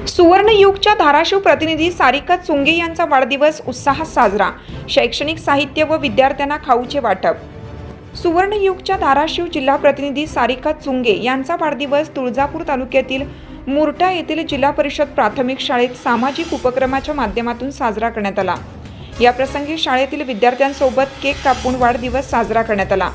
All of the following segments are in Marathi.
सुवर्णयुगच्या धाराशिव प्रतिनिधी सारिका चुंगे यांचा वाढदिवस उत्साहात साजरा। शैक्षणिक साहित्य व विद्यार्थ्यांना खाऊचे वाटप। सुवर्णयुगच्या धाराशिव जिल्हा प्रतिनिधी सारिका चुंगे यांचा वाढदिवस तुळजापूर तालुक्यातील मुरटा येथील जिल्हा परिषद प्राथमिक शाळेत सामाजिक उपक्रमाच्या माध्यमातून साजरा करण्यात आला। या प्रसंगी शाळेतील विद्यार्थ्यांसोबत केक कापून वाढदिवस साजरा करण्यात आला।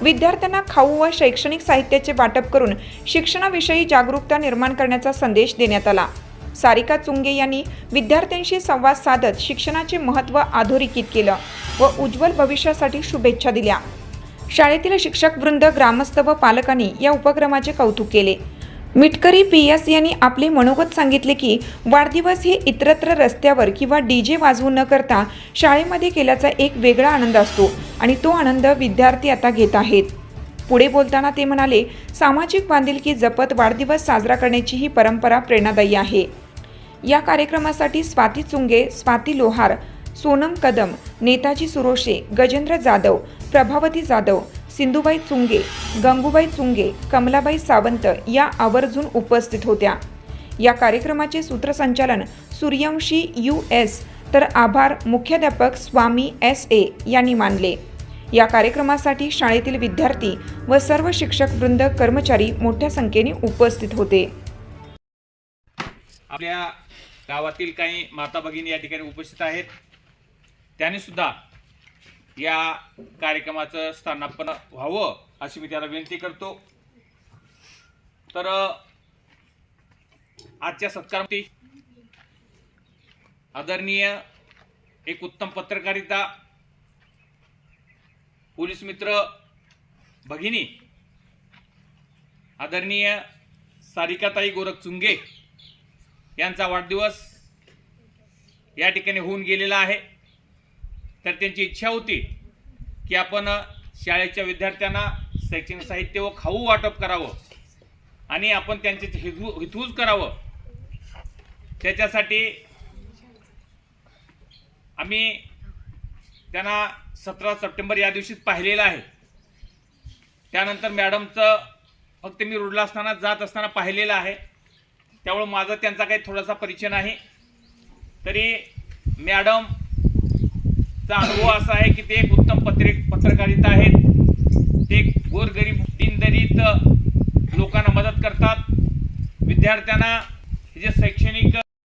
विद्यार्थ्यांना खाऊ व शैक्षणिक साहित्याचे वाटप करून शिक्षणाविषयी जागरूकता निर्माण करण्याचा संदेश देण्यात आला। सारिका चुंगे यांनी विद्यार्थ्यांशी संवाद साधत शिक्षणाचे महत्त्व अधोरेखित केलं व उज्ज्वल भविष्यासाठी शुभेच्छा दिल्या। शाळेतील शिक्षक वृंद, ग्रामस्थ व पालकांनी या उपक्रमाचे कौतुक केले। मिटकरी PS यांनी आपले मनोगत सांगितले की वाढदिवस हे इतरत्र रस्त्यावर किंवा DJ वाजवून न करता शाळेमध्ये केल्याचा एक वेगळा आनंद असतो आणि तो आनंद विद्यार्थी आता घेत आहेत। पुढे बोलताना ते म्हणाले, सामाजिक बांधिलकी जपत वाढदिवस साजरा करण्याची ही परंपरा प्रेरणादायी आहे। या कार्यक्रमासाठी स्वाती चुंगे, स्वाती लोहार, सोनम कदम, नेताजी सुरोशे, गजेंद्र जाधव, प्रभावती जाधव, सिंधुबाई चुंगे, गंगूबाई चुंगे, कमलाबाई सावंत या आवर्जून उपस्थित होत्या। या कार्यक्रमाचे सूत्रसंचालन सूर्यवंशी US तर आभार मुख्याध्यापक स्वामी SA यांनी मानले। या कार्यक्रमासाठी शाळेतील विद्यार्थी व सर्व शिक्षक वृंद, कर्मचारी मोठ्या संख्येने उपस्थित होते। आपल्या गावातील काही माता भगिनी या ठिकाणी उपस्थित आहेत। त्यांनी सुद्धा या कार्यक्रमाचं स्थानापन्न व्हावं अशी मी त्याला विनंती करतो। तर आजच्या सत्कारामध्ये आदरणीय एक उत्तम पत्रकारिता, पोलीस मित्र भगिनी आदरणीय सारिकाताई गोरख चुंगे यांचा वाढदिवस या ठिकाणी होऊन गेलेला आहे। तर त्यांची इच्छा होती की आपण शाळेच्या विद्यार्थ्यांना शैक्षणिक साहित्य व खाऊ वाटप करावं आणि आपण त्यांचे हितगुज करावं। त्याच्यासाठी आम्ही त्यांना 17 सप्टेंबर या दिवशी पाहिलेलं आहे। त्यानंतर मॅडमचं फक्त मी रोडला असताना जात असताना पाहिलेलं आहे, त्यामुळे माझा त्यांचा काही थोडासा परिचय नाही। तरी मॅडमचा अनुभव असा आहे की ते एक उत्तम पत्रकारिता आहेत। ते गोरगरीब दीनदलित लोकांना मदत करतात, विद्यार्थ्यांना जे शैक्षणिक